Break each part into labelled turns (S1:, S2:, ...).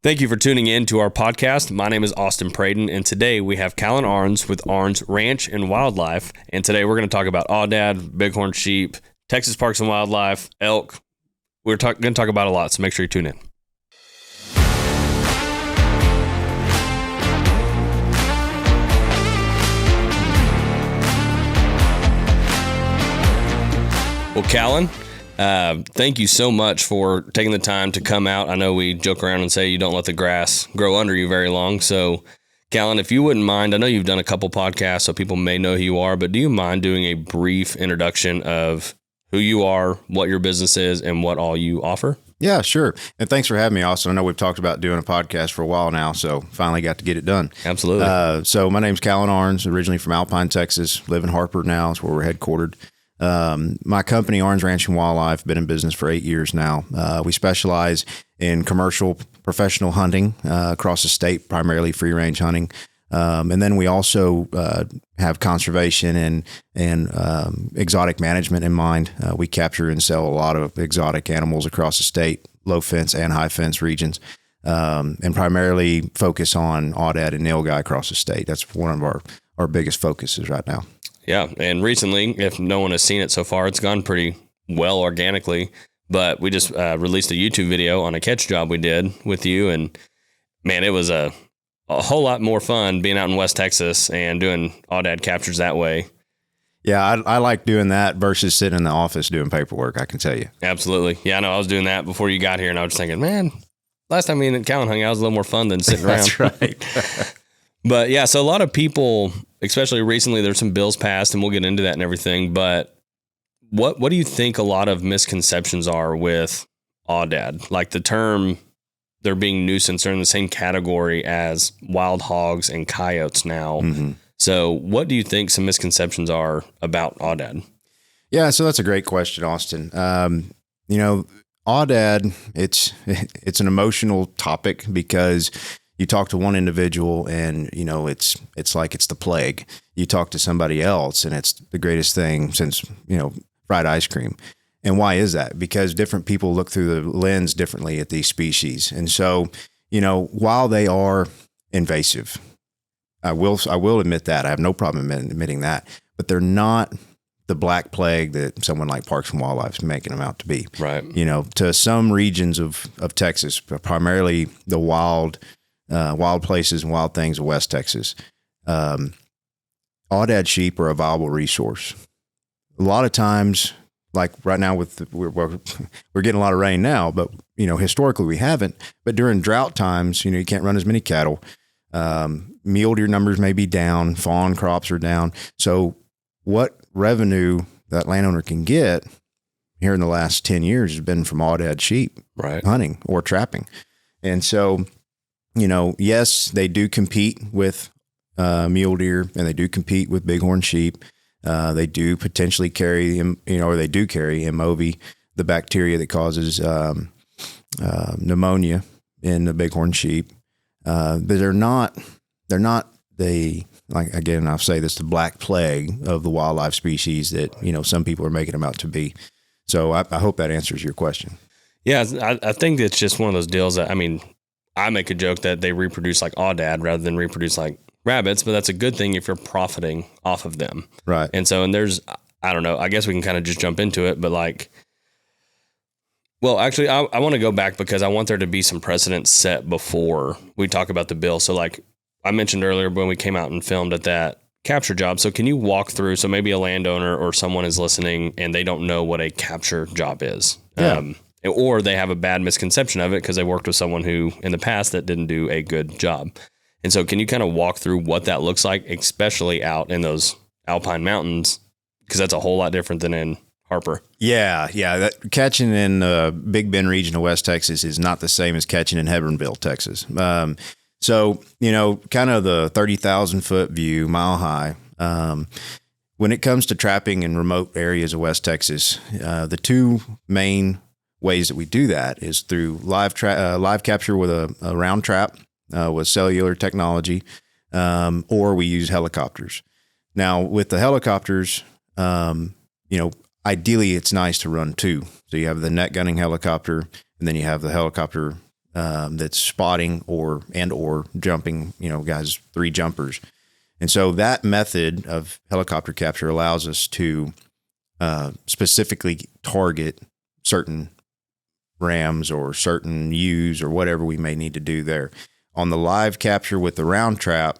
S1: Thank you for tuning in to our podcast. My name is Austin Praden, and today we have Calan Ahrens with Aherns Ranch and Wildlife. And today we're going to talk about aoudad, bighorn sheep, Texas Parks and Wildlife, elk. We're going to talk about a lot, so make sure you tune in. Well, Calan, thank you so much for taking the time to come out. I know we joke around and say you don't let the grass grow under you very long. So, Calan, if you wouldn't mind, I know you've done a couple podcasts, so people may know who you are, but do you mind doing a brief introduction of who you are, what your business is, and what all you offer?
S2: Yeah, sure. And thanks for having me, Austin. I know we've talked about doing a podcast for a while now, so finally got to get it done.
S1: Absolutely.
S2: So my name's Calan Ahrens, originally from Alpine, Texas, live in Harper now. That's where we're headquartered. My company, Aherns Ranch and Wildlife, been in business for 8 years now. We specialize in commercial, professional hunting across the state, primarily free range hunting. And then we also have conservation and exotic management in mind. We capture and sell a lot of exotic animals across the state, low fence and high fence regions, and primarily focus on aoudad and nilgai across the state. That's one of our biggest focuses right now.
S1: Yeah, and recently, if no one has seen it so far, it's gone pretty well organically, but we just released a YouTube video on a catch job we did with you, and man, it was a whole lot more fun being out in West Texas and doing aoudad captures that way.
S2: Yeah, I like doing that versus sitting in the office doing paperwork, I can tell you.
S1: Absolutely. Yeah, I know I was doing that before you got here, and I was just thinking, man, last time me and Calan hung out was a little more fun than sitting around.
S2: That's right.
S1: But yeah, so a lot of people, especially recently, there's some bills passed, and we'll get into that and everything. But what do you think a lot of misconceptions are with aoudad? Like the term, they're being nuisance, they're in the same category as wild hogs and coyotes now. Mm-hmm. So what do you think some misconceptions are about aoudad? Yeah,
S2: so that's a great question, Austin. Aoudad, it's an emotional topic because you talk to one individual and, it's like it's the plague. You talk to somebody else and it's the greatest thing since, fried ice cream. And why is that? Because different people look through the lens differently at these species. And so, while they are invasive, I will admit that. I have no problem admitting that. But they're not the black plague that someone like Parks and Wildlife is making them out to be.
S1: Right.
S2: To some regions of Texas, primarily the wild places and wild things of West Texas, aoudad sheep are a viable resource. A lot of times, like right now we're getting a lot of rain now, but historically we haven't. But during drought times, you can't run as many cattle. Mule deer numbers may be down, fawn crops are down. So what revenue that landowner can get here in the last 10 years has been from aoudad sheep,
S1: right,
S2: hunting or trapping. And so, yes, they do compete with mule deer and they do compete with bighorn sheep. They do potentially carry, or they do carry MOV, the bacteria that causes pneumonia in the bighorn sheep. But they're not the, like, again, I'll say this, the black plague of the wildlife species that, some people are making them out to be. So I hope that answers your question.
S1: Yeah, I think it's just one of those deals that, I make a joke that they reproduce like aoudad rather than reproduce like rabbits, but that's a good thing if you're profiting off of them.
S2: Right.
S1: And so, and there's, I don't know, I guess we can kind of just jump into it, but actually I want to go back because I want there to be some precedent set before we talk about the bill. So like I mentioned earlier when we came out and filmed at that capture job. So can you walk through, so maybe a landowner or someone is listening and they don't know what a capture job is.
S2: Yeah.
S1: Or they have a bad misconception of it because they worked with someone who in the past that didn't do a good job. And so can you kind of walk through what that looks like, especially out in those alpine mountains? Because that's a whole lot different than in Harper.
S2: Yeah. That catching in Big Bend region of West Texas is not the same as catching in Hebbronville, Texas. So, kind of the 30,000 foot view, mile high. When it comes to trapping in remote areas of West Texas, the two main ways that we do that is through live capture with a round trap with cellular technology, or we use helicopters. Now, with the helicopters, ideally it's nice to run two. So you have the net gunning helicopter, and then you have the helicopter that's spotting or jumping, guys, 3 jumpers. And so that method of helicopter capture allows us to specifically target certain rams or certain ewes or whatever we may need to do there. On the live capture with the round trap,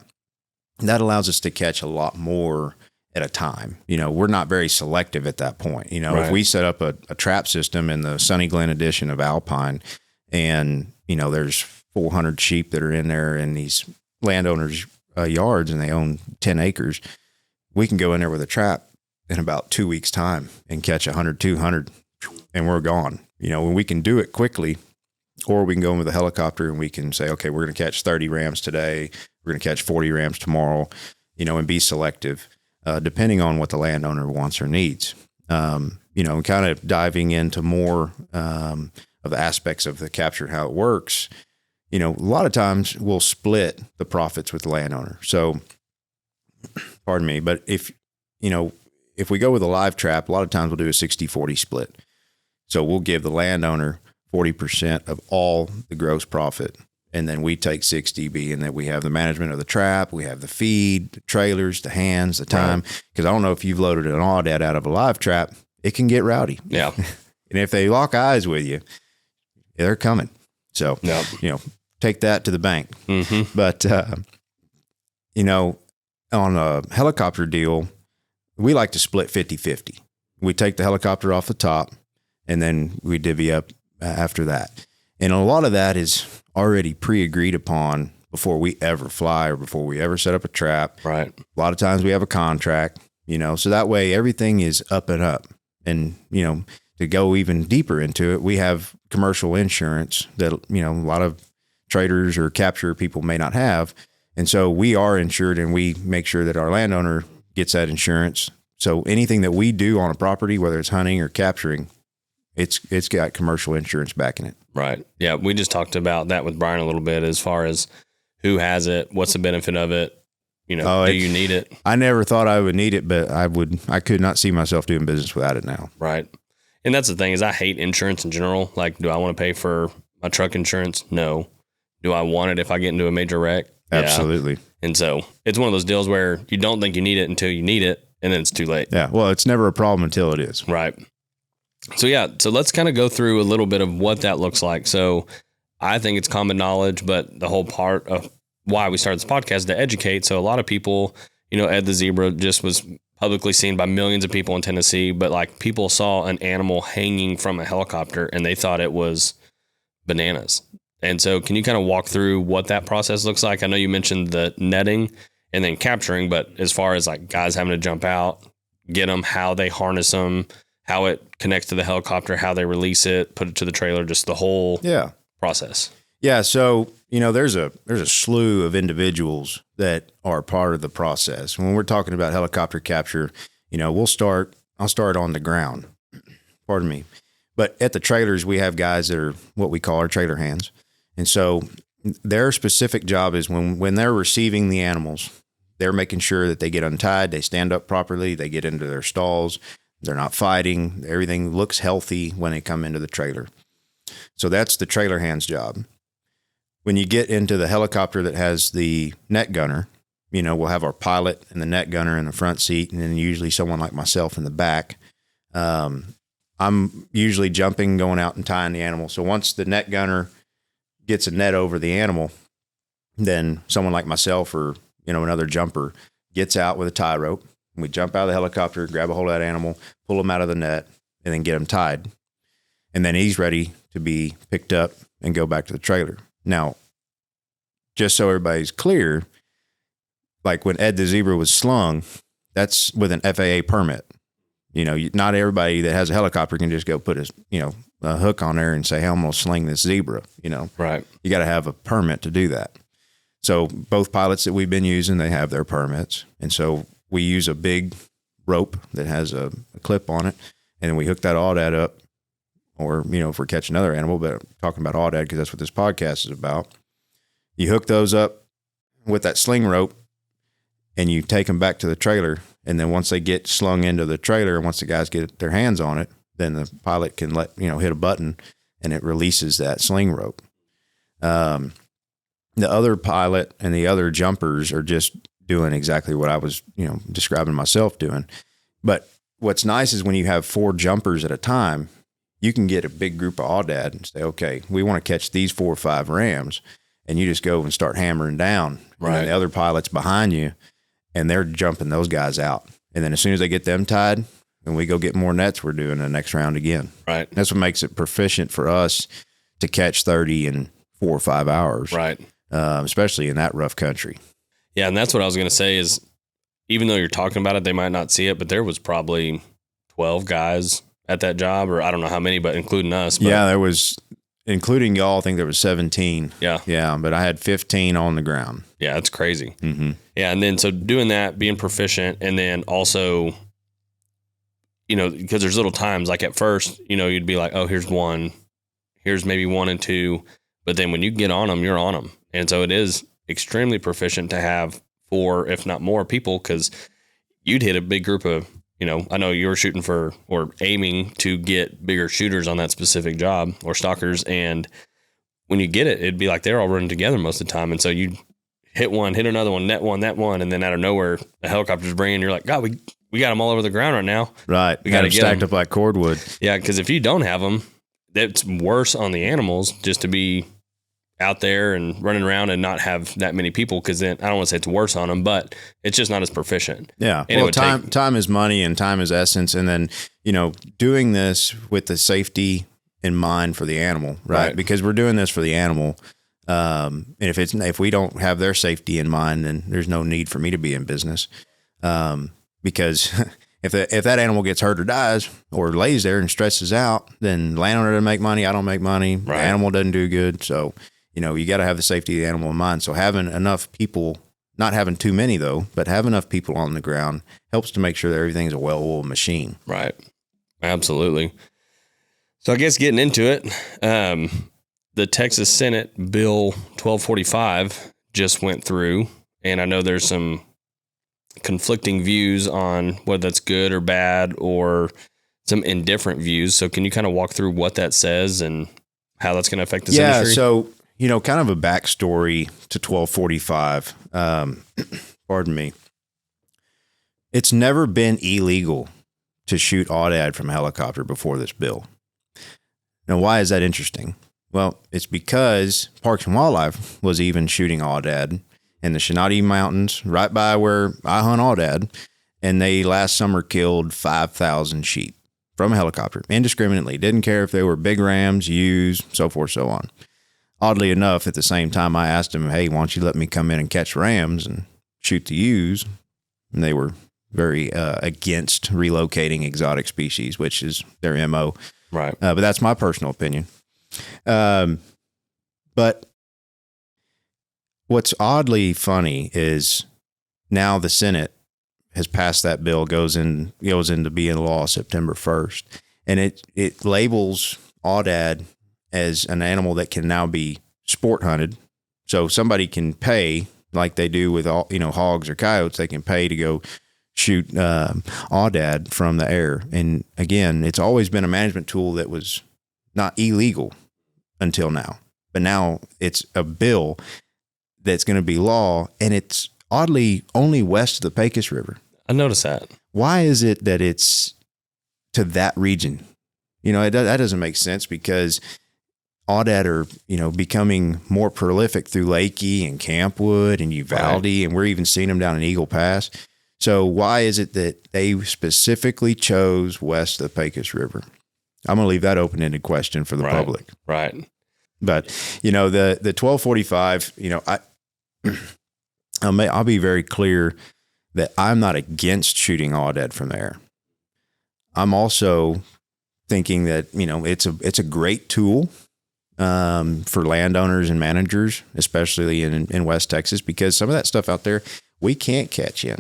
S2: that allows us to catch a lot more at a time. We're not very selective at that point.
S1: Right.
S2: If we set up a trap system in the Sunny Glen edition of Alpine and, there's 400 sheep that are in there in these landowners' yards and they own 10 acres, we can go in there with a trap in about 2 weeks' time and catch 100, 200, and we're gone. When we can do it quickly, or we can go in with a helicopter and we can say, okay, we're going to catch 30 rams today. We're going to catch 40 rams tomorrow, and be selective, depending on what the landowner wants or needs. And kind of diving into more of the aspects of the capture and how it works. A lot of times we'll split the profits with the landowner. So, pardon me, but if we go with a live trap, a lot of times we'll do a 60-40 split. So we'll give the landowner 40% of all the gross profit. And then we take 60, being that we have the management of the trap, we have the feed, the trailers, the hands, the time. Because I don't know if you've loaded an aoudad out of a live trap, it can get rowdy.
S1: Yeah.
S2: And if they lock eyes with you, they're coming. So, take that to the bank.
S1: Mm-hmm.
S2: But, on a helicopter deal, we like to split 50-50. We take the helicopter off the top and then we divvy up after that. And a lot of that is already pre-agreed upon before we ever fly or before we ever set up a trap.
S1: Right.
S2: A lot of times we have a contract, so that way everything is up and up. And, to go even deeper into it, we have commercial insurance that, a lot of traders or capture people may not have. And so we are insured and we make sure that our landowner gets that insurance. So anything that we do on a property, whether it's hunting or capturing, it's got commercial insurance backing it.
S1: Right. Yeah. We just talked about that with Brian a little bit as far as who has it, what's the benefit of it, do you need it?
S2: I never thought I would need it, but I could not see myself doing business without it now.
S1: Right. And that's the thing is I hate insurance in general. Like, do I want to pay for my truck insurance? No. Do I want it if I get into a major wreck?
S2: Absolutely.
S1: Yeah. And so it's one of those deals where you don't think you need it until you need it, and then it's too late.
S2: Yeah. Well, it's never a problem until it is.
S1: Right. So let's kind of go through a little bit of what that looks like. So I think it's common knowledge, but the whole part of why we started this podcast is to educate. So a lot of people, Ed the zebra just was publicly seen by millions of people in Tennessee, but like people saw an animal hanging from a helicopter and they thought it was bananas. And so can you kind of walk through what that process looks like? I know you mentioned the netting and then capturing, but as far as like guys having to jump out, get them, how they harness them, how it connects to the helicopter, how they release it, put it to the trailer, just the whole process.
S2: Yeah. So, there's a slew of individuals that are part of the process. When we're talking about helicopter capture, I'll start on the ground, pardon me. But at the trailers, we have guys that are what we call our trailer hands. And so their specific job is when they're receiving the animals, they're making sure that they get untied, they stand up properly, they get into their stalls, they're not fighting, everything looks healthy when they come into the trailer. So that's the trailer hand's job. When you get into the helicopter that has the net gunner, we'll have our pilot and the net gunner in the front seat, and then usually someone like myself in the back. I'm usually jumping, going out and tying the animal. So once the net gunner gets a net over the animal, then someone like myself or, another jumper gets out with a tie rope. We jump out of the helicopter, grab a hold of that animal, pull them out of the net, and then get them tied. And then he's ready to be picked up and go back to the trailer. Now, just so everybody's clear, like when Ed the zebra was slung, that's with an FAA permit. Not everybody that has a helicopter can just go put a hook on there and say, hey, I'm going to sling this zebra,
S1: Right.
S2: You got to have a permit to do that. So both pilots that we've been using, they have their permits. And so we use a big rope that has a clip on it, and then we hook that aoudad up. Or, if we're catching another animal, but I'm talking about aoudad because that's what this podcast is about. You hook those up with that sling rope and you take them back to the trailer. And then once they get slung into the trailer, and once the guys get their hands on it, then the pilot can hit a button and it releases that sling rope. The other pilot and the other jumpers are just doing exactly what I was, describing myself doing. But what's nice is when you have 4 jumpers at a time, you can get a big group of aoudad and say, okay, we want to catch these 4 or 5 rams. And you just go and start hammering down.
S1: Right.
S2: And the other pilot's behind you, and they're jumping those guys out. And then as soon as they get them tied, and we go get more nets, we're doing the next round again.
S1: Right.
S2: That's what makes it proficient for us to catch 30 in 4 or 5 hours.
S1: Right.
S2: Especially in that rough country.
S1: Yeah, and that's what I was going to say is, even though you're talking about it, they might not see it, but there was probably 12 guys at that job, or I don't know how many, but including us. But
S2: yeah, there was, including y'all, I think there was 17.
S1: Yeah.
S2: Yeah, but I had 15 on the ground.
S1: Yeah, that's crazy.
S2: Mm-hmm.
S1: Yeah, and then so doing that, being proficient, and then also, because there's little times, like at first, you'd be like, oh, here's 1, here's maybe 1 and 2, but then when you get on them, you're on them. And so it is extremely proficient to have 4, if not more people, because you'd hit a big group of, I know you were shooting for or aiming to get bigger shooters on that specific job or stalkers. And when you get it, it'd be like they're all running together most of the time. And so you hit one, hit another one, net one, that one. And then out of nowhere, a helicopter's bringing, you're like, God, we got them all over the ground right now.
S2: Right.
S1: We got to get
S2: stacked
S1: them
S2: up like cordwood.
S1: Yeah. Because if you don't have them, it's worse on the animals just to be out there and running around and not have that many people, because then I don't want to say it's worse on them, but it's just not as proficient.
S2: Yeah.
S1: And
S2: well, time is money and time is essence. And then, doing this with the safety in mind for the animal, right? Because we're doing this for the animal. And if we don't have their safety in mind, then there's no need for me to be in business. Because if that animal gets hurt or dies or lays there and stresses out, then the landowner doesn't make money. I don't make money.
S1: Right.
S2: The animal doesn't do good. So, you got to have the safety of the animal in mind. So having enough people, not having too many though, but have enough people on the ground helps to make sure that everything's a well-oiled machine.
S1: Right. Absolutely. So I guess getting into it, the Texas Senate Bill 1245 just went through, and I know there's some conflicting views on whether that's good or bad, or some indifferent views. So can you kind of walk through what that says and how that's going to affect this industry?
S2: Yeah, so, kind of a backstory to 1245. Pardon me. It's never been illegal to shoot aoudad from a helicopter before this bill. Now, why is that interesting? Well, it's because Parks and Wildlife was even shooting aoudad in the Shenandoah Mountains, right by where I hunt aoudad, and they last summer killed 5,000 sheep from a helicopter, indiscriminately. Didn't care if they were big rams, ewes, so forth, so on. Oddly enough, at the same time, I asked them, hey, why don't you let me come in and catch rams and shoot the ewes? And they were very against relocating exotic species, which is their MO.
S1: Right.
S2: But that's my personal opinion. But what's oddly funny is now the Senate has passed that bill, goes into being law September 1st. And it labels aoudad as an animal that can now be sport hunted. So somebody can pay, like they do with all, hogs or coyotes, they can pay to go shoot aoudad from the air. And again, it's always been a management tool that was not illegal until now. But now it's a bill that's going to be law, and it's oddly only west of the Pecos River.
S1: I noticed that.
S2: Why is it that it's to that region? That doesn't make sense, because aoudad are, becoming more prolific through Lakey and Campwood and Uvalde, right. And we're even seeing them down in Eagle Pass. So why is it that they specifically chose west of the Pecos River? I'm going to leave that open-ended question for the public.
S1: Right.
S2: But, the 1245, I'll be very clear that I'm not against shooting aoudad from there. I'm also thinking that, it's a great tool for landowners and managers, especially in West Texas, because some of that stuff out there we can't catch in.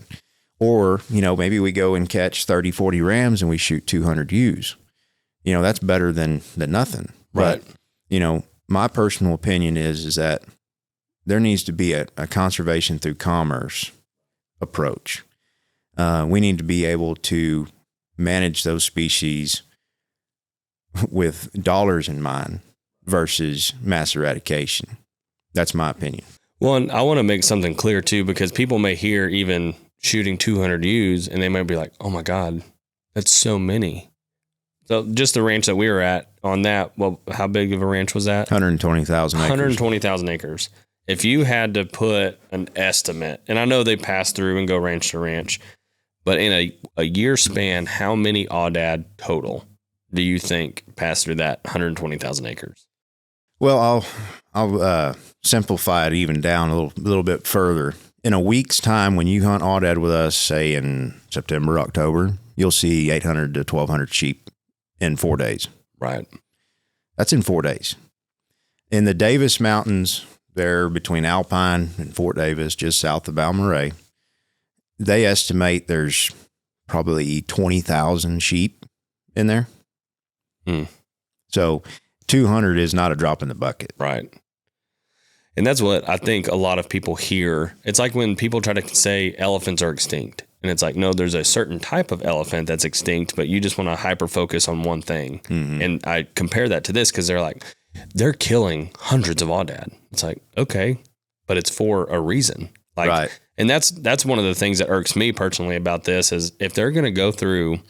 S2: Or, maybe we go and catch 30, 40 rams and we shoot 200 ewes. That's better than nothing.
S1: Right.
S2: But, my personal opinion is that there needs to be a conservation through commerce approach. We need to be able to manage those species with dollars in mind versus mass eradication. That's my opinion.
S1: Well, and I want to make something clear too, because people may hear even shooting 200 ewes and they might be like, oh my God, that's so many. So just the ranch that we were at on that, well, how big of a ranch was that?
S2: 120,000 acres.
S1: 120,000 acres. If you had to put an estimate, and I know they pass through and go ranch to ranch, but in a year span, how many aoudad total do you think pass through that 120,000 acres?
S2: Well, I'll simplify it even down a little bit further. In a week's time, when you hunt aoudad with us, say in September, October, you'll see 800 to 1,200 sheep in 4 days.
S1: Right.
S2: That's in 4 days. In the Davis Mountains, there between Alpine and Fort Davis, just south of Balmorhea, they estimate there's probably 20,000 sheep in there. So 200 is not a drop in the bucket.
S1: Right. And that's what I think a lot of people hear. It's like when people try to say elephants are extinct. And it's like, no, there's a certain type of elephant that's extinct, but you just want to hyper focus on one thing. Mm-hmm. And I compare that to this because they're like, they're killing hundreds of aoudad. It's like, okay, but it's for a reason. Like, right. And that's one of the things that irks me personally about this is if they're going to go through,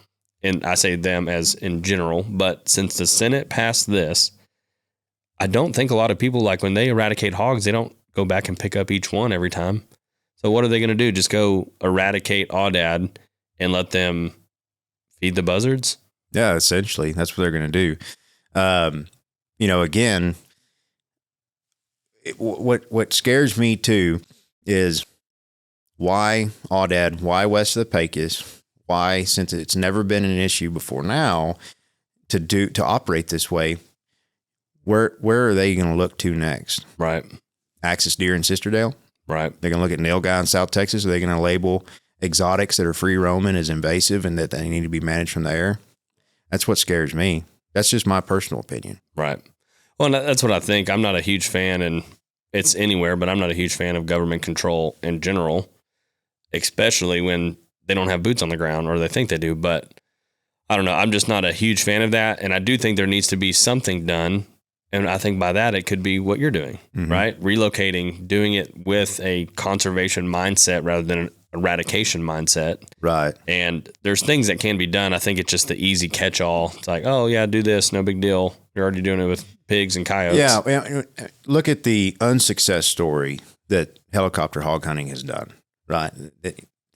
S1: and I say them as in general, but since the Senate passed this, I don't think a lot of people, like when they eradicate hogs, they don't go back and pick up each one every time. So what are they going to do? Just go eradicate aoudad and let them feed the buzzards?
S2: Yeah, essentially, that's what they're going to do. Again, what scares me too is why aoudad, why west of the Pecos, why, since it's never been an issue before now, to operate this way, where are they going to look to next?
S1: Right.
S2: Axis deer in Sisterdale?
S1: Right.
S2: They're going to look at nilgai in South Texas. Are they going to label exotics that are free roaming as invasive and that they need to be managed from the air? That's what scares me. That's just my personal opinion.
S1: Right. Well, that's what I think. I'm not a huge fan, and it's anywhere, but I'm not a huge fan of government control in general, especially when they don't have boots on the ground or they think they do. But I don't know. I'm just not a huge fan of that. And I do think there needs to be something done. And I think by that, it could be what you're doing, mm-hmm. right? Relocating, doing it with a conservation mindset rather than an eradication mindset.
S2: Right.
S1: And there's things that can be done. I think it's just the easy catch-all. It's like, oh, yeah, do this. No big deal. You're already doing it with pigs and coyotes.
S2: Yeah. Look at the unsuccess story that helicopter hog hunting has done, right?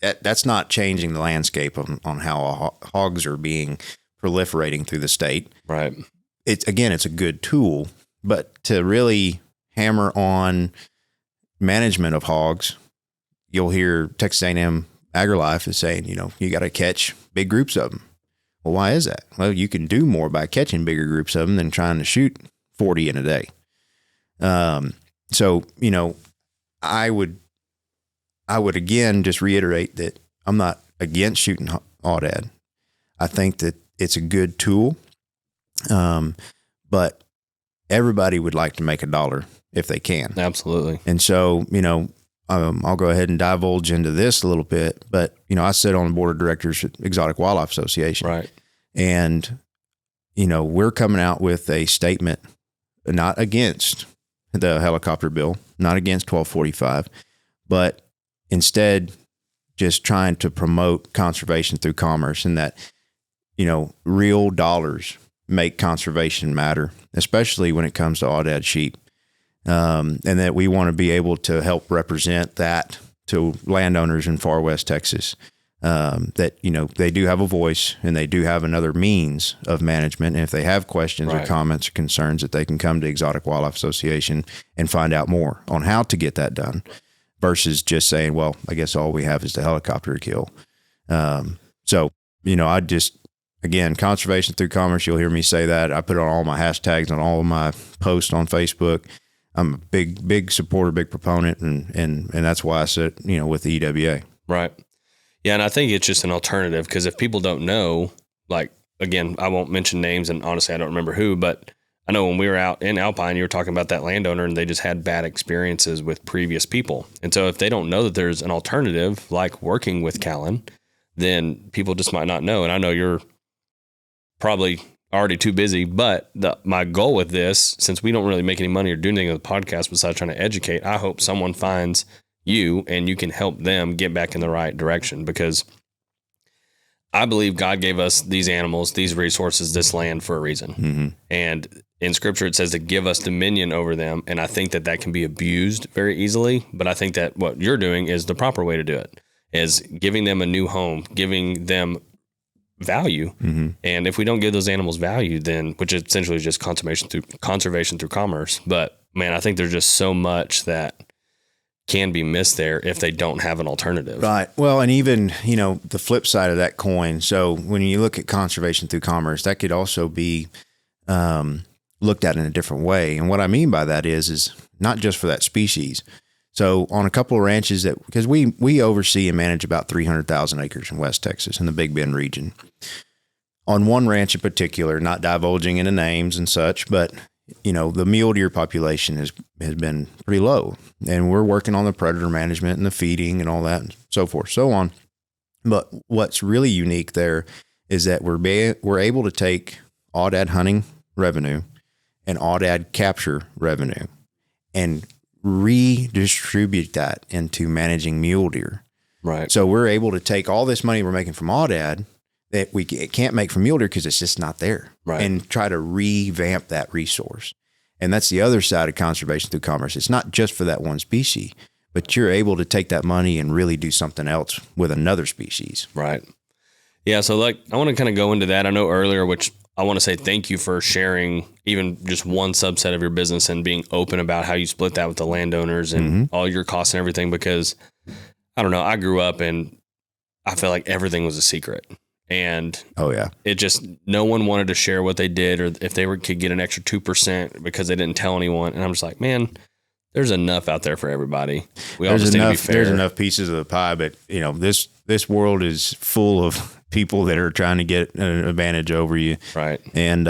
S2: That's not changing the landscape on how hogs are being proliferating through the state.
S1: Right.
S2: It's a good tool, but to really hammer on management of hogs, you'll hear Texas A&M AgriLife is saying, you got to catch big groups of them. Well, why is that? Well, you can do more by catching bigger groups of them than trying to shoot 40 in a day. So, I would again just reiterate that I'm not against shooting aoudad. I think that it's a good tool. But everybody would like to make a dollar if they can.
S1: Absolutely.
S2: And so, I'll go ahead and divulge into this a little bit, but, I sit on the board of directors at Exotic Wildlife Association.
S1: Right.
S2: And, we're coming out with a statement, not against the helicopter bill, not against 1245, but instead just trying to promote conservation through commerce and that, real dollars make conservation matter, especially when it comes to aoudad sheep. And that we want to be able to help represent that to landowners in far west Texas, that, they do have a voice and they do have another means of management. And if they have questions
S1: right.
S2: or comments or concerns, that they can come to Exotic Wildlife Association and find out more on how to get that done versus just saying, well, I guess all we have is the helicopter to kill. So, I just, again, conservation through commerce, you'll hear me say that. I put it on all my hashtags on all of my posts on Facebook. I'm a big supporter, big proponent, and that's why I sit, with the EWA.
S1: Right. Yeah, and I think it's just an alternative because if people don't know, like, again, I won't mention names, and honestly, I don't remember who, but I know when we were out in Alpine, you were talking about that landowner, and they just had bad experiences with previous people. And so if they don't know that there's an alternative, like working with Calan, then people just might not know. And I know you're probably already too busy. But my goal with this, since we don't really make any money or do anything with the podcast besides trying to educate, I hope someone finds you and you can help them get back in the right direction, because I believe God gave us these animals, these resources, this land for a reason. Mm-hmm. And in scripture, it says to give us dominion over them. And I think that can be abused very easily. But I think that what you're doing is the proper way to do it, is giving them a new home, giving them value. Mm-hmm. And if we don't give those animals value, then, which is essentially just conservation through commerce. But man, I think there's just so much that can be missed there if they don't have an alternative.
S2: Right. Well, and even, the flip side of that coin. So when you look at conservation through commerce, that could also be looked at in a different way. And what I mean by that is not just for that species. So on a couple of ranches because we oversee and manage about 300,000 acres in West Texas in the Big Bend region. On one ranch in particular, not divulging into names and such, but the mule deer population has been pretty low, and we're working on the predator management and the feeding and all that and so forth, so on. But what's really unique there is that we're able to take aoudad hunting revenue and aoudad capture revenue and redistribute that into managing mule deer.
S1: Right.
S2: So we're able to take all this money we're making from aoudad that we can't make from mule deer because it's just not there,
S1: right,
S2: and try to revamp that resource. And that's the other side of conservation through commerce. It's not just for that one species, but you're able to take that money and really do something else with another species.
S1: Right. Yeah. So I want to kind of go into that. I know earlier, which I want to say thank you for sharing even just one subset of your business and being open about how you split that with the landowners and all your costs and everything, because I don't know, I grew up and I felt like everything was a secret. And it just, no one wanted to share what they did, or if they could get an extra 2% because they didn't tell anyone. And I'm just like, man, there's enough out there for everybody. We all just need to be fair.
S2: There's enough pieces of the pie, but this world is full of people that are trying to get an advantage over you.
S1: Right.
S2: And,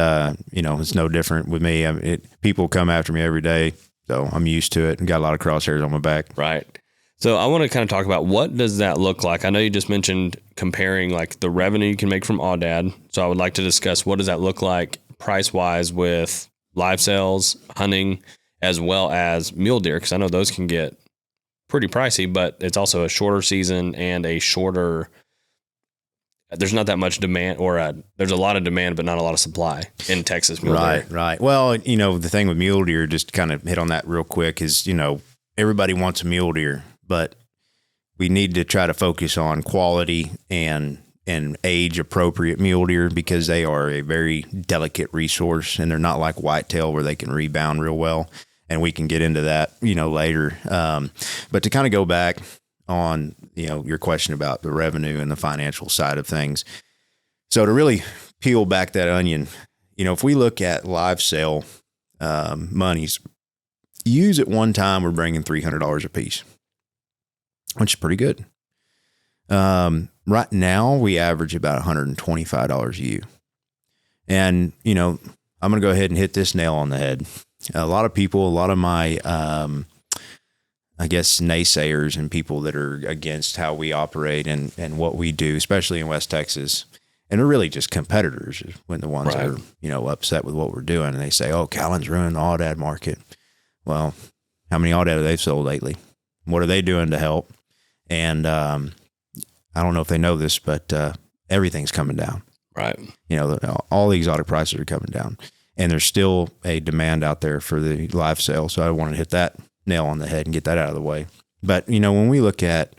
S2: it's no different with me. People come after me every day, so I'm used to it and got a lot of crosshairs on my back.
S1: Right. So I want to kind of talk about, what does that look like? I know you just mentioned comparing like the revenue you can make from aoudad. So I would like to discuss, what does that look like price wise with live sales, hunting, as well as mule deer? Because I know those can get pretty pricey, but it's also a shorter season and there's not that much demand, or there's a lot of demand, but not a lot of supply in Texas mule deer.
S2: Right. Well, the thing with mule deer, just kind of hit on that real quick, is, everybody wants a mule deer, but we need to try to focus on quality and age appropriate mule deer, because they are a very delicate resource, and they're not like whitetail where they can rebound real well. And we can get into that, later. But to kind of go back on, your question about the revenue and the financial side of things. So to really peel back that onion, if we look at live sale monies, ewes at one time we're bringing $300 a piece, which is pretty good. Right now we average about $125 a ewe. And, I'm going to go ahead and hit this nail on the head. A lot of my, naysayers and people that are against how we operate and what we do, especially in West Texas, and they're really just competitors when the ones that are, upset with what we're doing, and they say, oh, Calan's ruined the aoudad market. Well, how many aoudad have they sold lately? What are they doing to help? And I don't know if they know this, but everything's coming down.
S1: Right.
S2: All the exotic prices are coming down, and there's still a demand out there for the live sale. So I wanted to hit that nail on the head and get that out of the way. But, when we look at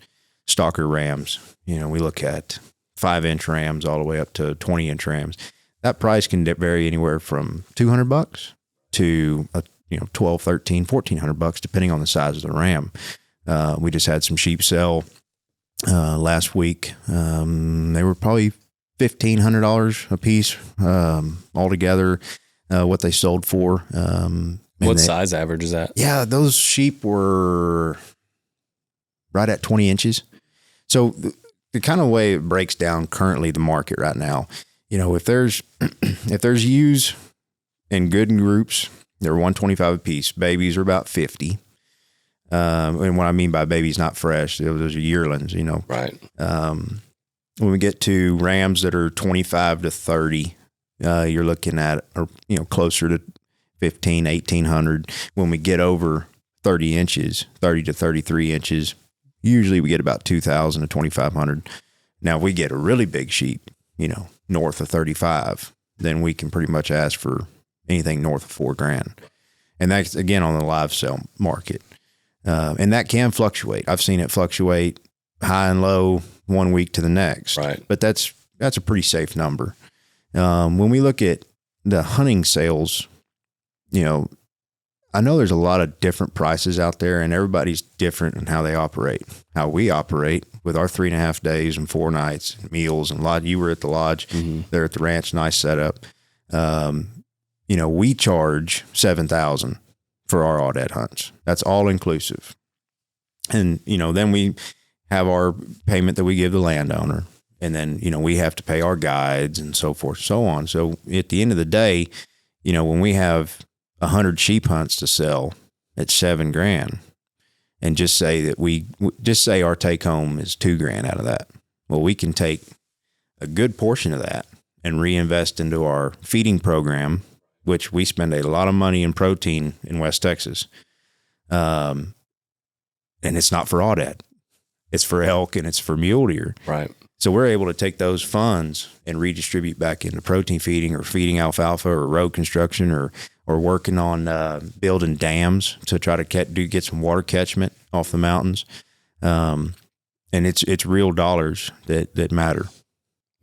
S2: stalker rams, we look at 5-inch rams all the way up to 20-inch rams. That price can vary anywhere from $200 to $1,200, $1,300, $1,400, depending on the size of the ram. We just had some sheep sell last week. They were probably $1,500 a piece altogether, what they sold for.
S1: What size average is that?
S2: Yeah, those sheep were right at 20 inches. So the kind of way it breaks down currently the market right now, if there's ewes in good groups, they're $125 a piece. Babies are about $50. And what I mean by babies, not fresh, those are yearlings,
S1: Right.
S2: When we get to rams that are 25 to 30, you're looking at, or, closer to 1,800. When we get over 30 inches, 30 to 33 inches, usually we get about 2,000 to 2,500. Now, if we get a really big sheep, north of 35, then we can pretty much ask for anything north of $4,000. And that's, again, on the live sale market. And that can fluctuate. I've seen it fluctuate high and low one week to the next.
S1: Right.
S2: But that's a pretty safe number. When we look at the hunting sales, I know there's a lot of different prices out there, and everybody's different in how they operate. How we operate with our 3.5 days and 4 nights, meals and lodge. You were at the lodge, there at the ranch, nice setup. We charge $7,000 for our aoudad hunts. That's all inclusive. And, then we have our payment that we give the landowner. And then, we have to pay our guides and so forth, so on. So at the end of the day, when we have 100 sheep hunts to sell at $7,000, and just say that our take home is $2,000 out of that. Well, we can take a good portion of that and reinvest into our feeding program, which we spend a lot of money in protein in West Texas. And it's not for aoudad. It's for elk and it's for mule deer.
S1: Right.
S2: So we're able to take those funds and redistribute back into protein feeding or feeding alfalfa or road construction or working on building dams to try to get some water catchment off the mountains. And it's real dollars that matter.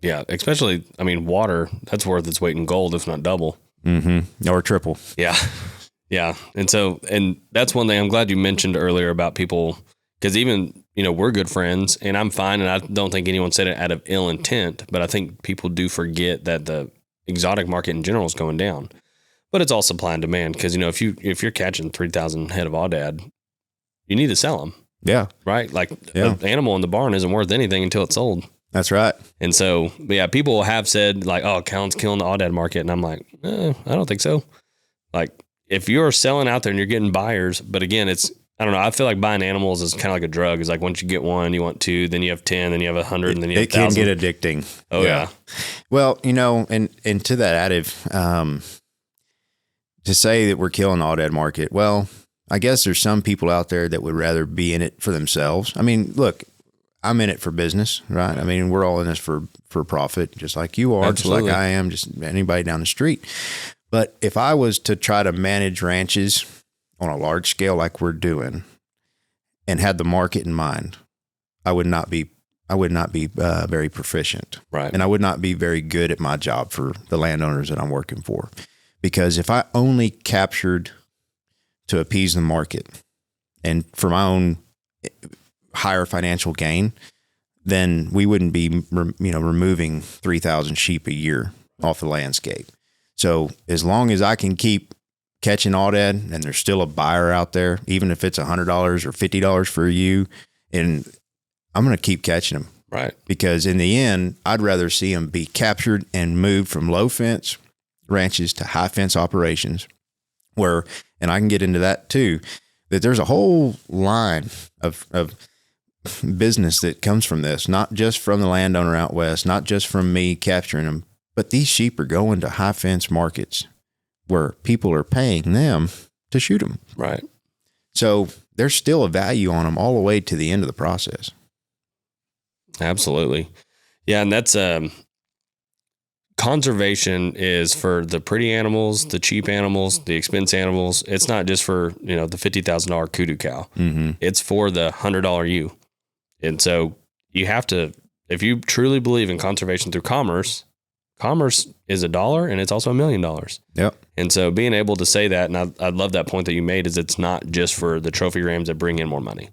S1: Yeah, especially, water, that's worth its weight in gold, if not double.
S2: Mm-hmm. Or triple.
S1: Yeah. Yeah. And that's one thing I'm glad you mentioned earlier about people, because even, we're good friends and I'm fine. And I don't think anyone said it out of ill intent, but I think people do forget that the exotic market in general is going down, but it's all supply and demand. Cause if you're catching 3,000 head of aoudad, you need to sell them. Yeah. Right. Like an animal in the barn isn't worth anything until it's sold.
S2: That's right.
S1: And so, people have said like, oh, Calan's killing the aoudad market. And I'm like, I don't think so. Like if you're selling out there and you're getting buyers, but again, I don't know. I feel like buying animals is kind of like a drug. It's like once you get one, you want 2, then you have 10, then you have 100, and then you have 1,000.
S2: It can get addicting.
S1: Oh yeah.
S2: Well, and to that additive, to say that we're killing the aoudad market, well, I guess there's some people out there that would rather be in it for themselves. Look, I'm in it for business, right? We're all in this for profit, just like you are,
S1: Absolutely.
S2: Just like I am, just anybody down the street. But if I was to try to manage ranches on a large scale like we're doing and had the market in mind, I would not be very proficient.
S1: Right.
S2: And I would not be very good at my job for the landowners that I'm working for. Because if I only captured to appease the market and for my own higher financial gain, then we wouldn't be, removing 3,000 sheep a year off the landscape. So as long as I can keep catching aoudad and there's still a buyer out there, even if it's $100 or $50 for you, and I'm going to keep catching them.
S1: Right.
S2: Because in the end, I'd rather see them be captured and moved from low fence ranches to high fence operations where, and I can get into that too, that there's a whole line of business that comes from this, not just from the landowner out west, not just from me capturing them, but these sheep are going to high fence markets where people are paying them to shoot them.
S1: Right.
S2: So there's still a value on them all the way to the end of the process.
S1: Absolutely. Yeah. And that's, conservation is for the pretty animals, the cheap animals, the expense animals. It's not just for, the $50,000 kudu cow.
S2: Mm-hmm.
S1: It's for the $100 ewe. And so you have to, if you truly believe in conservation through commerce is $1 and it's also $1 million.
S2: Yep.
S1: And so being able to say that, and I love that point that you made, is it's not just for the trophy rams that bring in more money.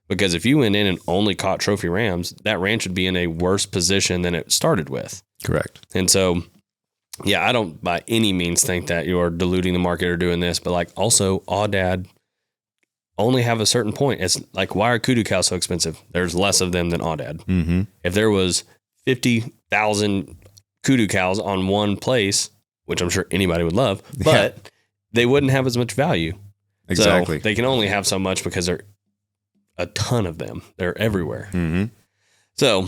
S1: Because if you went in and only caught trophy rams, that ranch would be in a worse position than it started with.
S2: Correct.
S1: And so, yeah, I don't by any means think that you're diluting the market or doing this, but like also aoudad only have a certain point. It's like, why are kudu cows so expensive? There's less of them than aoudad.
S2: Mm-hmm.
S1: If there was 50,000 kudu cows on one place, which I'm sure anybody would love, but they wouldn't have as much value.
S2: Exactly.
S1: So they can only have so much because there are a ton of them. They're everywhere.
S2: Mm-hmm.
S1: So,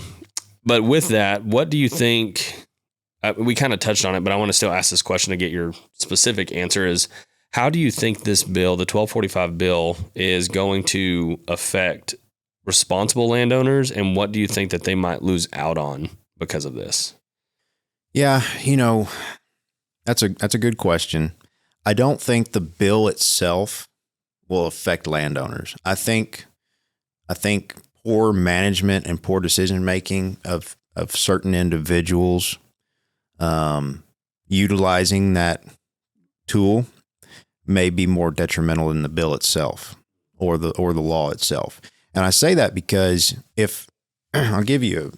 S1: but with that, what do you think we kind of touched on it, but I want to still ask this question to get your specific answer is, how do you think this bill, the 1245 bill, is going to affect responsible landowners, and what do you think that they might lose out on because of this?
S2: Yeah, that's a good question. I don't think the bill itself will affect landowners. I think poor management and poor decision making of certain individuals utilizing that tool may be more detrimental than the bill itself or the law itself. And I say that because if I'll give you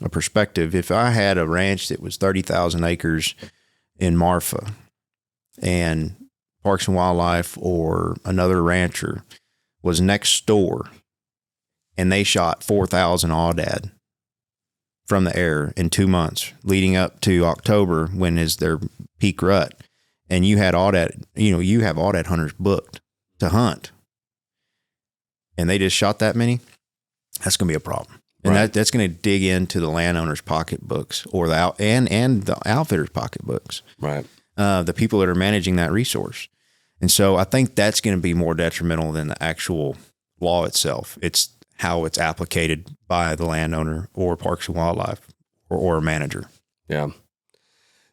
S2: a perspective, if I had a ranch that was 30,000 acres in Marfa and Parks and Wildlife or another rancher was next door and they shot 4,000 aoudad from the air in 2 months leading up to October, when is their peak rut, and you had aoudad, you have aoudad hunters booked to hunt, and they just shot that many, that's going to be a problem. And
S1: right.
S2: that's going to dig into the landowner's pocketbooks or and the outfitter's pocketbooks.
S1: Right.
S2: The people that are managing that resource. And so I think that's going to be more detrimental than the actual law itself. It's how it's applicated by the landowner or Parks and Wildlife or a manager.
S1: Yeah.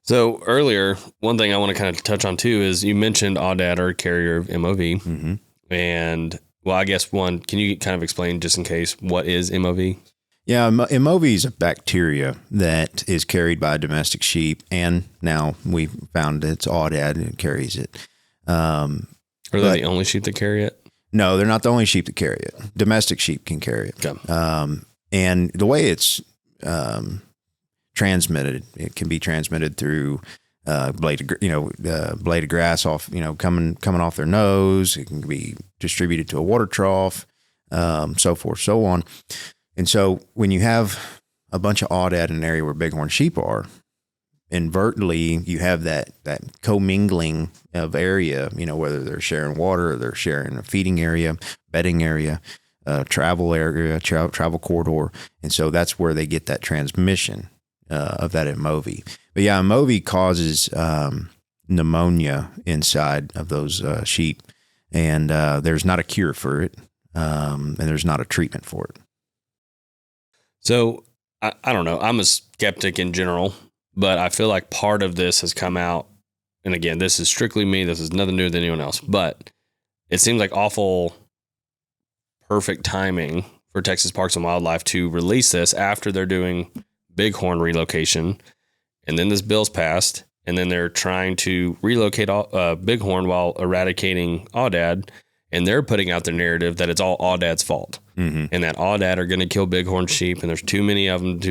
S1: So earlier, one thing I want to kind of touch on too is you mentioned aoudad or carrier of MOV.
S2: Mm-hmm.
S1: And well, I guess can you kind of explain, just in case, what is MOV?
S2: Yeah, MOV is a bacteria that is carried by domestic sheep, and now we found it's aoudad and carries it.
S1: Are they the only sheep that carry it?
S2: No, they're not the only sheep that carry it. Domestic sheep can carry it.
S1: Okay.
S2: And the way it's transmitted, it can be transmitted through blade of grass off, coming off their nose. It can be distributed to a water trough, so forth, so on. And so when you have a bunch of aoudad in an area where bighorn sheep are, inadvertently you have that commingling of area, whether they're sharing water or they're sharing a feeding area, bedding area, travel area, travel corridor. And so that's where they get that transmission of that MOV. But yeah, MOV causes pneumonia inside of those sheep, and there's not a cure for it, and there's not a treatment for it.
S1: So I don't know. I'm a skeptic in general, but I feel like part of this has come out. And again, this is strictly me. This is nothing new than anyone else, but it seems like awful perfect timing for Texas Parks and Wildlife to release this after they're doing bighorn relocation. And then this bill's passed, and then they're trying to relocate bighorn while eradicating aoudad. And they're putting out their narrative that it's all aoudad's fault, and that aoudad are going to kill bighorn sheep, and there's too many of them to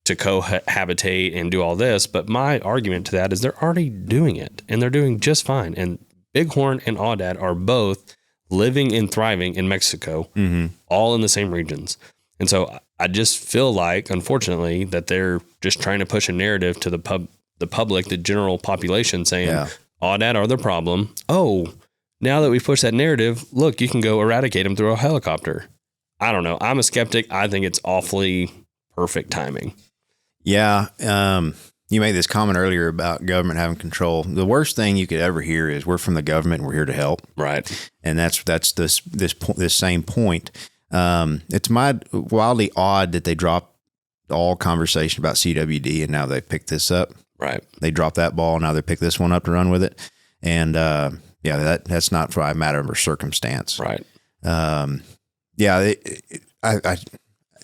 S1: cohabitate and do all this. But my argument to that is they're already doing it, and they're doing just fine. And bighorn and aoudad are both living and thriving in Mexico, all in the same regions. And so I just feel like, unfortunately, that they're just trying to push a narrative to the public, the general population, saying aoudad are the problem. Oh, now that we've pushed that narrative, look, you can go eradicate them through a helicopter. I don't know. I'm a skeptic. I think it's awfully perfect timing.
S2: Yeah. You made this comment earlier about government having control. The worst thing you could ever hear is we're from the government and we're here to help.
S1: Right.
S2: And that's this same point. It's wildly odd that they dropped all conversation about CWD and now they picked this up.
S1: Right. They
S2: dropped that ball. And now they pick this one up to run with it. And, that's not for a matter of circumstance.
S1: Right.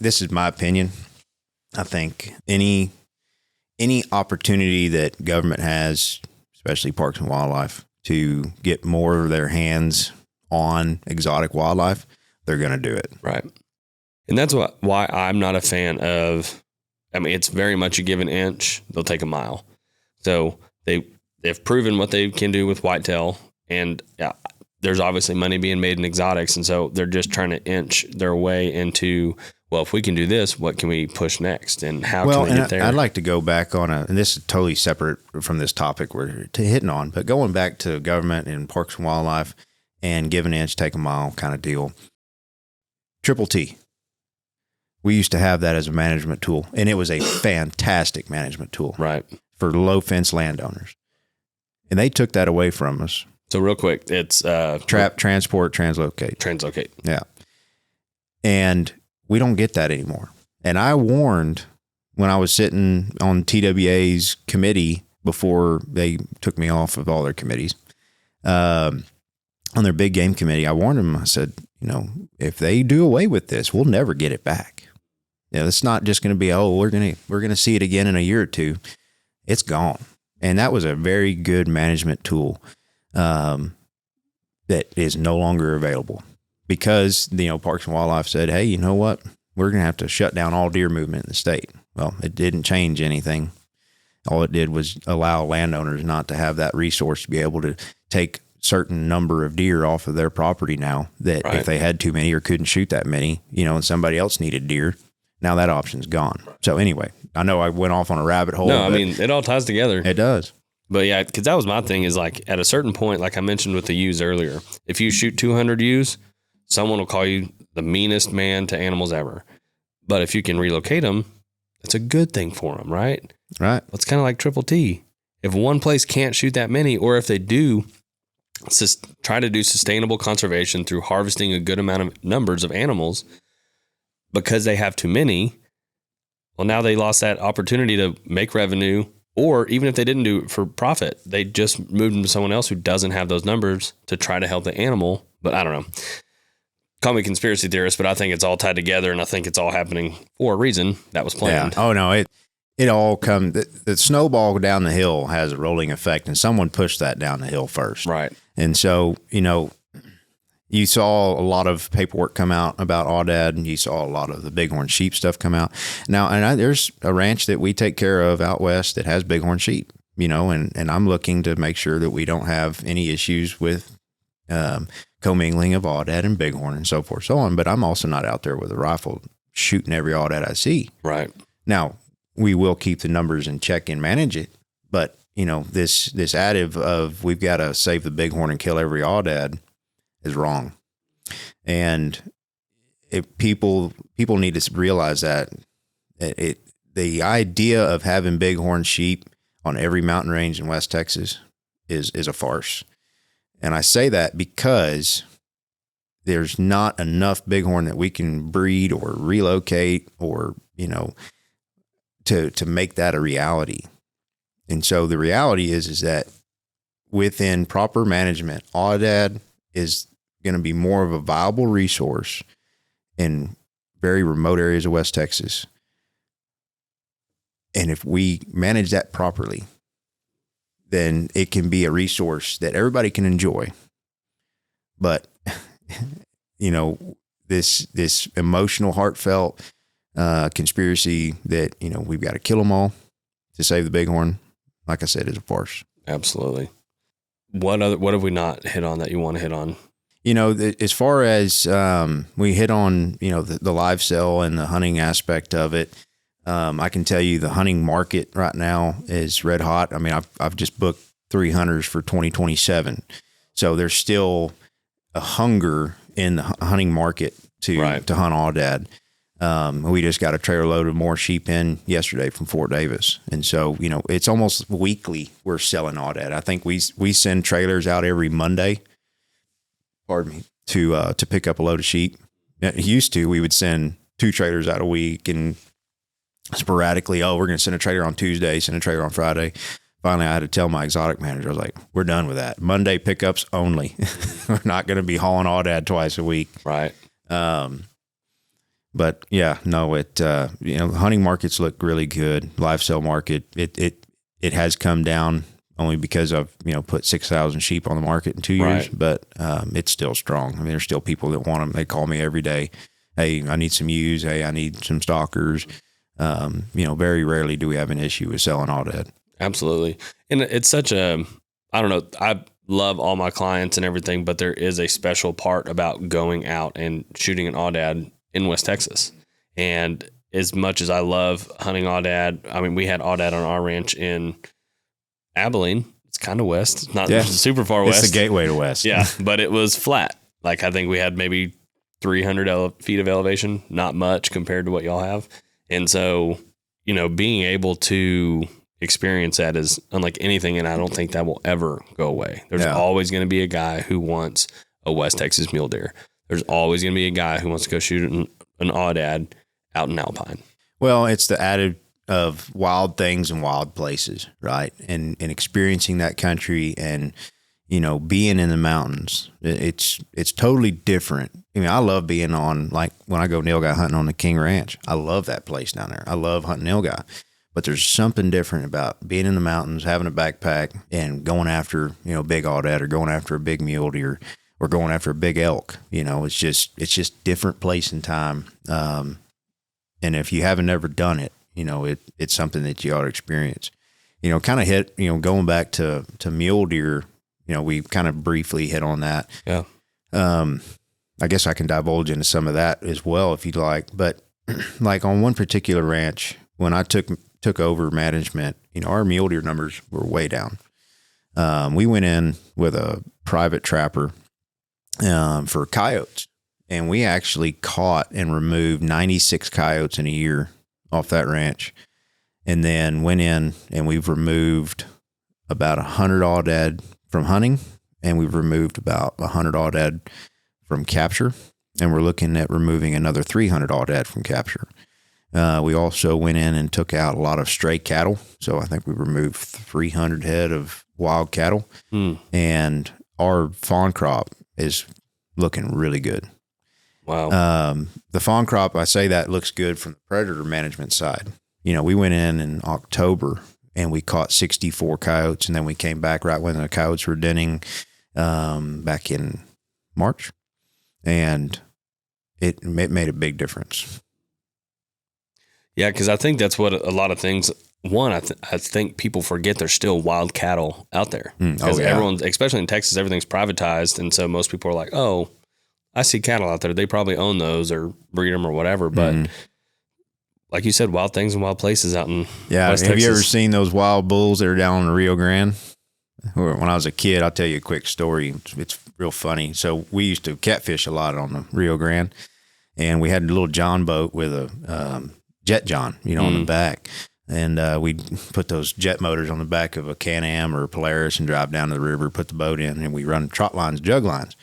S2: This is my opinion. I think any opportunity that government has, especially Parks and Wildlife, to get more of their hands on exotic wildlife, they're going to do it.
S1: Right. And that's why I'm not a fan of, it's very much you give an inch, they'll take a mile. So they've proven what they can do with whitetail. And there's obviously money being made in exotics. And so they're just trying to inch their way into, well, if we can do this, what can we push next? And how can we get there? I'd like
S2: to go back on and this is totally separate from this topic we're hitting on, but going back to government and Parks and Wildlife and give an inch, take a mile kind of deal. Triple T. We used to have that as a management tool, and it was a fantastic management tool,
S1: right,
S2: for low fence landowners. And they took that away from us.
S1: So real quick, it's
S2: trap, transport, translocate. Yeah. And we don't get that anymore. And I warned when I was sitting on TWA's committee before they took me off of all their committees, on their big game committee, I warned them. I said, if they do away with this, we'll never get it back. It's not just going to be, we're going to see it again in a year or two. It's gone. And that was a very good management tool that is no longer available because, Parks and Wildlife said, hey, you know what? We're going to have to shut down all deer movement in the state. Well, it didn't change anything. All it did was allow landowners not to have that resource to be able to take certain number of deer off of their property now that if they had too many or couldn't shoot that many, and somebody else needed deer, now that option's gone. So anyway, I know I went off on a rabbit hole.
S1: No, I mean, it all ties together.
S2: It does.
S1: But yeah, because that was my thing is like at a certain point, like I mentioned with the ewes earlier, if you shoot 200 ewes, someone will call you the meanest man to animals ever. But if you can relocate them, it's a good thing for them, right?
S2: Right.
S1: It's kind of like Triple T. If one place can't shoot that many, or if they do, just try to do sustainable conservation through harvesting a good amount of numbers of animals because they have too many. Well, now they lost that opportunity to make revenue, or even if they didn't do it for profit, they just moved them to someone else who doesn't have those numbers to try to help the animal. But I don't know. Call me conspiracy theorist, but I think it's all tied together, and I think it's all happening for a reason that was planned.
S2: Yeah. Oh, no, it all comes, the snowball down the hill has a rolling effect, and someone pushed that down the hill first.
S1: Right.
S2: And so, you saw a lot of paperwork come out about aoudad, and you saw a lot of the bighorn sheep stuff come out. Now, there's a ranch that we take care of out west that has bighorn sheep, and I'm looking to make sure that we don't have any issues with commingling of aoudad and bighorn and so forth, so on. But I'm also not out there with a rifle shooting every aoudad I see.
S1: Right.
S2: Now, we will keep the numbers in check and manage it, but this additive of we've got to save the bighorn and kill every aoudad is wrong. And if people need to realize that the idea of having bighorn sheep on every mountain range in West Texas is a farce. And I say that because there's not enough bighorn that we can breed or relocate or, to make that a reality. And so the reality is that within proper management, aoudad is going to be more of a viable resource in very remote areas of West Texas. And if we manage that properly, then it can be a resource that everybody can enjoy. But, this emotional, heartfelt conspiracy that, we've got to kill them all to save the bighorn, like I said, is a farce.
S1: Absolutely. What have we not hit on that you want to hit on?
S2: As far as we hit on, the live sell and the hunting aspect of it, I can tell you the hunting market right now is red hot. I mean, I've just booked 3 hunters for 2027. So there's still a hunger in the hunting market to hunt aoudad. We just got a trailer load of more sheep in yesterday from Fort Davis. And so, it's almost weekly we're selling aoudad. I think we send trailers out every Monday, to pick up a load of sheep. We would send 2 trailers out a week, and sporadically, we're going to send a trailer on Tuesday, send a trailer on Friday. Finally, I had to tell my exotic manager, I was like, we're done with that. Monday pickups only. We're not going to be hauling aoudad twice a week.
S1: Right.
S2: But yeah, no, hunting markets look really good. Live sale market, it has come down only because I've, put 6,000 sheep on the market in 2 years, but it's still strong. I mean, there's still people that want them. They call me every day. Hey, I need some ewes. Hey, I need some stalkers. Very rarely do we have an issue with selling aoudad.
S1: Absolutely. And it's such I don't know, I love all my clients and everything, but there is a special part about going out and shooting an aoudad in West Texas. And as much as I love hunting aoudad, I mean, we had aoudad on our ranch in Abilene. It's kind of west, not super far west.
S2: It's the gateway to west.
S1: Yeah, but it was flat. Like I think we had maybe 300 feet of elevation, not much compared to what y'all have. And so, being able to experience that is unlike anything. And I don't think that will ever go away. There's always going to be a guy who wants a West Texas mule deer. There's always going to be a guy who wants to go shoot an aoudad out in Alpine.
S2: Well, it's the added of wild things and wild places, right? And experiencing that country and, being in the mountains. It's totally different. I mean, I love being on, like when I go nilgai hunting on the King Ranch. I love that place down there. I love hunting nilgai. But there's something different about being in the mountains, having a backpack, and going after, big aoudad or going after a big mule deer or going after a big elk. It's just different place and time. And if you haven't ever done it, it's something that you ought to experience. Kind of hit, going back to mule deer, we kind of briefly hit on that.
S1: Yeah.
S2: I guess I can divulge into some of that as well if you'd like. But like on one particular ranch, when I took over management, our mule deer numbers were way down. We went in with a private trapper for coyotes, and we actually caught and removed 96 coyotes in a year off that ranch, and then went in and we've removed about 100 aoudad from hunting, and we've removed about 100 aoudad from capture, and we're looking at removing another 300 aoudad from capture. We also went in and took out a lot of stray cattle. So I think we removed 300 head of wild cattle, and our fawn crop is looking really good.
S1: Wow.
S2: The fawn crop, I say that looks good from the predator management side. We went in October and we caught 64 coyotes, and then we came back right when the coyotes were denning, back in March, and it made a big difference.
S1: Yeah, because I think that's what a lot of things. One, I think people forget there's still wild cattle out there. Because everyone's, especially in Texas, everything's privatized, and so most people are like, "Oh, I see cattle out there. They probably own those or breed them or whatever." But like you said, wild things and wild places out in West Texas.
S2: You ever seen those wild bulls that are down in the Rio Grande? When I was a kid, I'll tell you a quick story. It's real funny. So we used to catfish a lot on the Rio Grande, and we had a little John boat with a jet John, on the back. And we'd put those jet motors on the back of a Can-Am or a Polaris and drive down to the river, put the boat in, and we run trot lines, jug lines.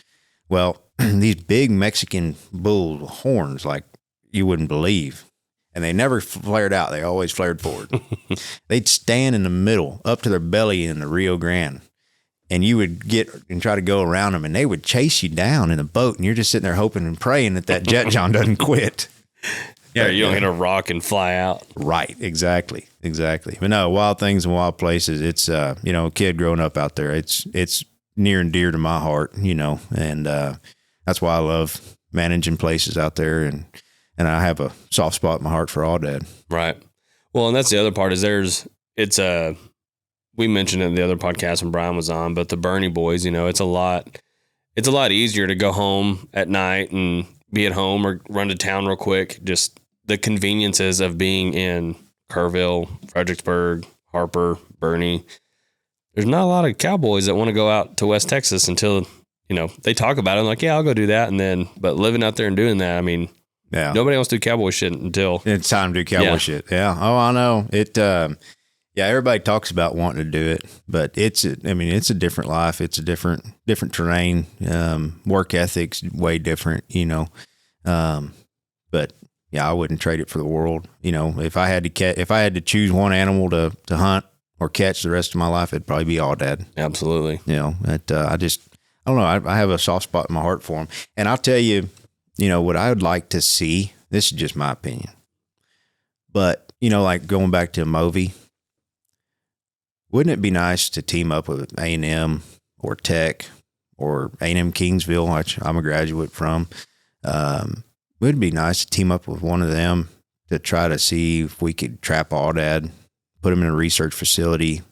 S2: Well, these big Mexican bulls with horns like you wouldn't believe. And they never flared out. They always flared forward. They'd stand in the middle, up to their belly in the Rio Grande. And you would get and try to go around them, and they would chase you down in a boat. And you're just sitting there hoping and praying that jet John doesn't quit.
S1: Yeah, you don't hit a rock and fly out. Right,
S2: exactly. But no, wild things and wild places. It's a kid growing up out there. It's near and dear to my heart, and that's why I love managing places out there, and I have a soft spot in my heart for aoudad.
S1: Right. Well, and that's the other part is we mentioned it in the other podcast when Brian was on, but the Bernie boys, it's a lot easier to go home at night and be at home or run to town real quick. Just the conveniences of being in Kerrville, Fredericksburg, Harper, Bernie. There's not a lot of cowboys that want to go out to West Texas until, they talk about it. I'm like, yeah, I'll go do that. But living out there and doing that, I mean, nobody wants to do cowboy shit until
S2: it's time to do cowboy shit. Yeah. Oh, I know it. Everybody talks about wanting to do it, but it's a different life. It's a different terrain. Work ethics way different, but yeah, I wouldn't trade it for the world. If I had to choose one animal to hunt or catch the rest of my life, it'd probably be aoudad.
S1: Absolutely.
S2: I don't know. I have a soft spot in my heart for them. And I'll tell you, what I would like to see, this is just my opinion, but like going back to Movi, wouldn't it be nice to team up with A&M or Tech or A&M Kingsville, which I'm a graduate from? Would it be nice to team up with one of them to try to see if we could trap aoudad, put them in a research facility,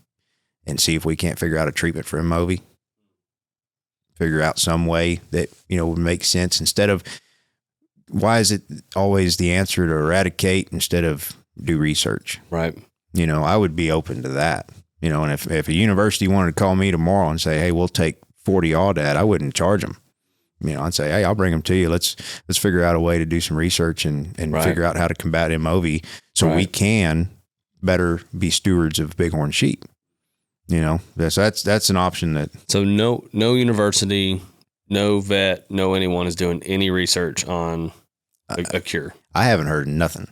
S2: and see if we can't figure out a treatment for a Movi? Figure out some way that, would make sense instead of, why is it always the answer to eradicate instead of do research?
S1: Right.
S2: I would be open to that. And if a university wanted to call me tomorrow and say, hey, we'll take 40 aoudad, I wouldn't charge them. I'd say, hey, I'll bring them to you. Let's figure out a way to do some research and figure out how to combat MOV so we can better be stewards of bighorn sheep. That's an option.
S1: So no university, no vet, no anyone is doing any research on a cure.
S2: I haven't heard nothing.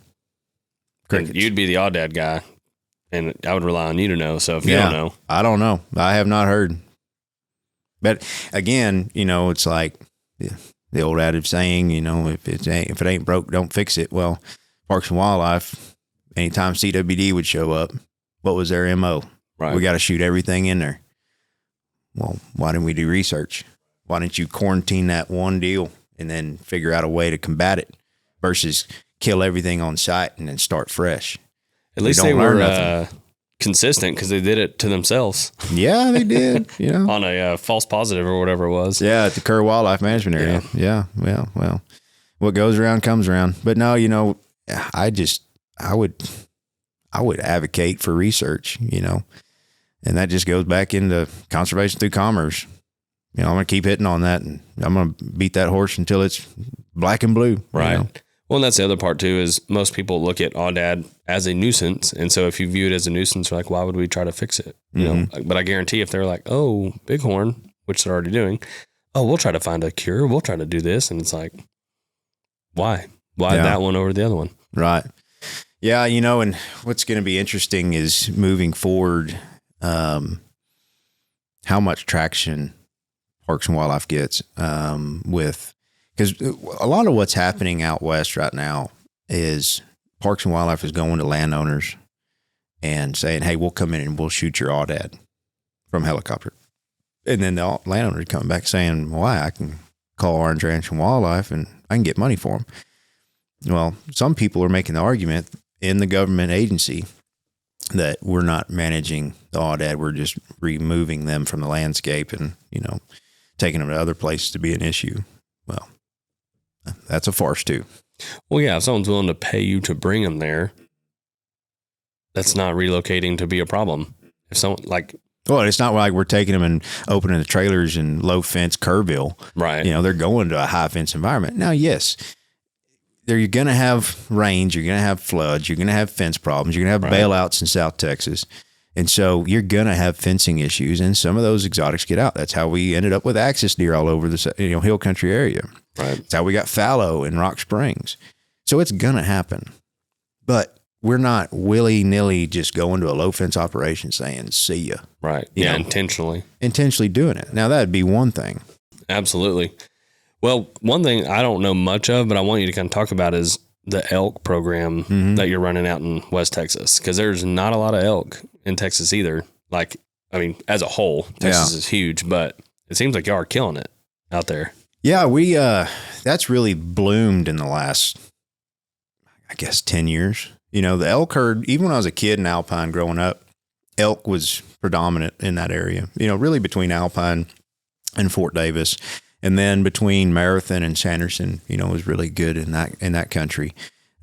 S1: You'd be the aoudad guy, and I would rely on you to know. So if you don't know,
S2: I don't know. I have not heard. But again, it's like the old adage saying, if it ain't broke, don't fix it. Well, Parks and Wildlife, anytime CWD would show up, what was their MO?
S1: Right.
S2: We got to shoot everything in there. Well, why didn't we do research? Why didn't you quarantine that one deal and then figure out a way to combat it versus kill everything on site and then start fresh?
S1: At least they were consistent because they did it to themselves.
S2: Yeah, they did.
S1: On a false positive or whatever it was.
S2: Yeah, at the Kerr Wildlife Management area. Yeah. Well, what goes around comes around. But no, I would advocate for research. And that just goes back into conservation through commerce. I'm going to keep hitting on that, and I'm going to beat that horse until it's black and blue.
S1: Right. Well, and that's the other part too, is most people look at aoudad as a nuisance. And so if you view it as a nuisance, you're like, why would we try to fix it? But I guarantee if they're like, oh, bighorn, which they're already doing, oh, we'll try to find a cure. We'll try to do this. And it's like, why? Why that one over the other one?
S2: Right. Yeah. And what's going to be interesting is moving forward, how much traction Parks and Wildlife gets because a lot of what's happening out west right now is Parks and Wildlife is going to landowners and saying, hey, we'll come in and we'll shoot your aoudad from helicopter. And then the landowner come back saying, why? I can call Aherns Ranch and Wildlife and I can get money for them. Well, some people are making the argument in the government agency that we're not managing the aoudad. We're just removing them from the landscape and, taking them to other places to be an issue. Well, that's a farce too.
S1: Well, yeah, if someone's willing to pay you to bring them there, that's not relocating to be a problem. If someone
S2: well, it's not like we're taking them and opening the trailers in low fence Kerrville.
S1: Right.
S2: They're going to a high fence environment. Now, yes, you're going to have rains, you're going to have floods, you're going to have fence problems, you're going to have bailouts in South Texas. And so you're going to have fencing issues, and some of those exotics get out. That's how we ended up with axis deer all over the hill country area.
S1: Right.
S2: That's how we got fallow in Rock Springs. So it's going to happen. But we're not willy-nilly just going to a low fence operation saying, see ya.
S1: Right. Yeah, intentionally
S2: doing it. Now, that'd be one thing.
S1: Absolutely. Well, one thing I don't know much of, but I want you to kind of talk about is the elk program that you're running out in West Texas, because there's not a lot of elk in Texas either. As a whole, Texas is huge, but it seems like y'all are killing it out there.
S2: Yeah, we that's really bloomed in the last, 10 years. The elk herd, even when I was a kid in Alpine growing up, elk was predominant in that area, really between Alpine and Fort Davis. And then between Marathon and Sanderson, was really good in that country.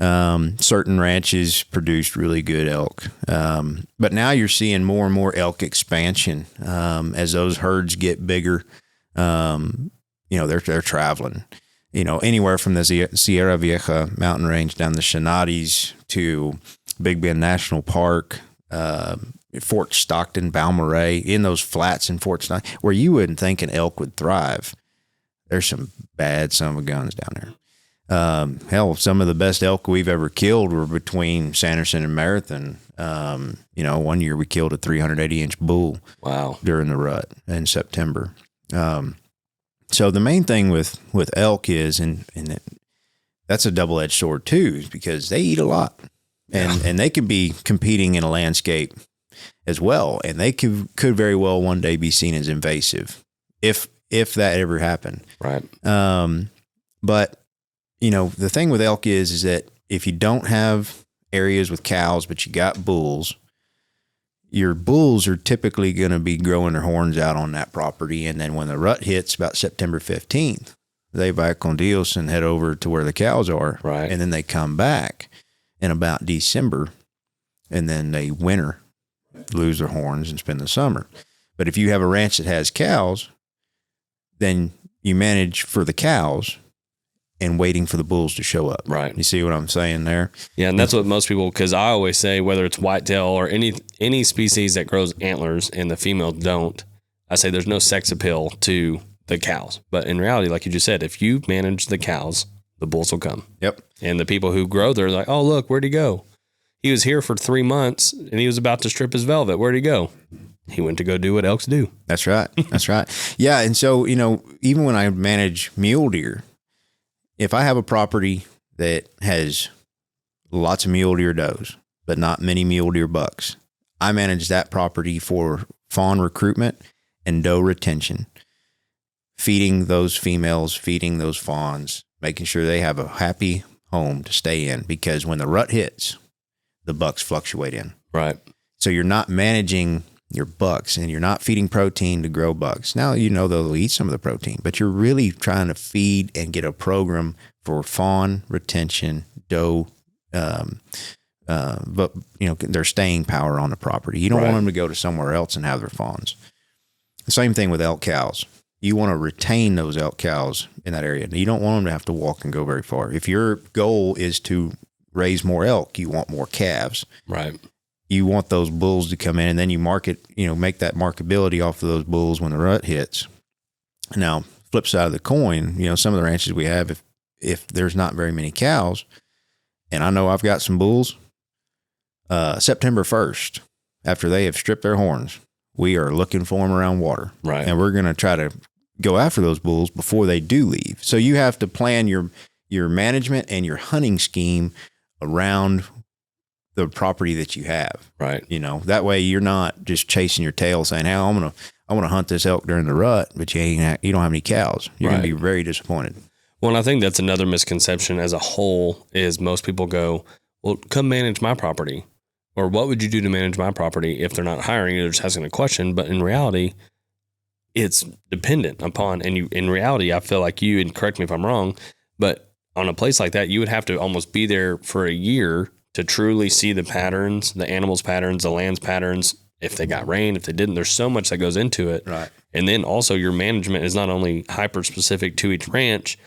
S2: Certain ranches produced really good elk. But now you're seeing more and more elk expansion as those herds get bigger. They're traveling, anywhere from the Sierra Vieja mountain range down the Chenades to Big Bend National Park, Fort Stockton, Balmorhea, in those flats in Fort Stockton, where you wouldn't think an elk would thrive. There's some bad son of a guns down there. Some of the best elk we've ever killed were between Sanderson and Marathon. One year we killed a 380-inch bull.
S1: Wow.
S2: During the rut in September. So the main thing with elk is, and that's a double-edged sword too, is because they eat a lot, and they could be competing in a landscape as well, and they could very well one day be seen as invasive if that ever happened.
S1: Right.
S2: But the thing with elk is that if you don't have areas with cows, but you got bulls, your bulls are typically going to be growing their horns out on that property. And then when the rut hits about September 15th, they va con Dios and head over to where the cows are.
S1: Right.
S2: And then they come back in about December, and then they winter, lose their horns and spend the summer. But if you have a ranch that has cows, then you manage for the cows and waiting for the bulls to show up.
S1: Right.
S2: You see what I'm saying there?
S1: Yeah. And that's what most people, because I always say, whether it's whitetail or any species that grows antlers and the females don't, I say there's no sex appeal to the cows. But in reality, like you just said, if you manage the cows, the bulls will come.
S2: Yep.
S1: And the people who grow, they're like, oh, look, where'd he go? He was here for 3 months and he was about to strip his velvet. Where'd he go? He went to go do what elks do.
S2: That's right. That's right. Yeah. And so, even when I manage mule deer, if I have a property that has lots of mule deer does, but not many mule deer bucks, I manage that property for fawn recruitment and doe retention, feeding those females, feeding those fawns, making sure they have a happy home to stay in, because when the rut hits, the bucks fluctuate in.
S1: Right.
S2: So you're not managing your bucks and you're not feeding protein to grow bucks. Now, they'll eat some of the protein, but you're really trying to feed and get a program for fawn retention, doe, but their staying power on the property. You don't want them to go to somewhere else and have their fawns. The same thing with elk cows. You want to retain those elk cows in that area. You don't want them to have to walk and go very far. If your goal is to raise more elk, you want more calves.
S1: Right.
S2: You want those bulls to come in, and then you market, make that marketability off of those bulls when the rut hits. Now, flip side of the coin, some of the ranches we have, if there's not very many cows, and I know I've got some bulls, September 1st, after they have stripped their horns, we are looking for them around water.
S1: Right.
S2: And we're going to try to go after those bulls before they do leave. So you have to plan your management and your hunting scheme around the property that you have.
S1: Right.
S2: That way you're not just chasing your tail saying, hey, I want to hunt this elk during the rut, but you don't have any cows. You're going to be very disappointed.
S1: Well, and I think that's another misconception as a whole is most people go, well, come manage my property. Or what would you do to manage my property if they're not hiring you? They're just asking a question. But in reality, it's dependent upon, and in reality, I feel like you, and correct me if I'm wrong, but on a place like that, you would have to almost be there for a year to truly see the patterns, the animals' patterns, the land's patterns, if they got rain, if they didn't. There's so much that goes into it.
S2: Right.
S1: And then also your management is not only hyper specific to each ranch,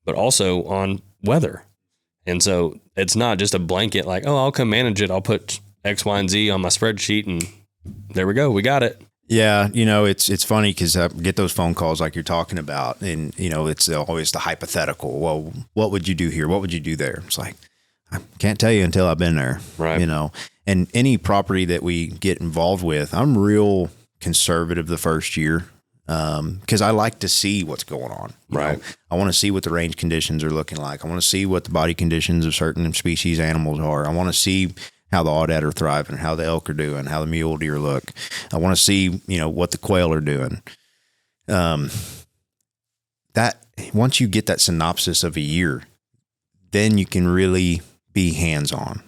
S1: but also on weather. And so it's not just a blanket like, oh, I'll come manage it. I'll put X, Y, and Z on my spreadsheet and there we go. We got it.
S2: Yeah. It's funny because I get those phone calls like you're talking about, and, it's always the hypothetical. Well, what would you do here? What would you do there? It's like, I can't tell you until I've been there.
S1: Right.
S2: And any property that we get involved with, I'm real conservative the first year. Because I like to see what's going on.
S1: Right.
S2: I want to see what the range conditions are looking like. I want to see what the body conditions of certain species animals are. I want to see how the aoudad are thriving, how the elk are doing, how the mule deer look. I want to see, what the quail are doing. That once you get that synopsis of a year, then you can really be hands-on.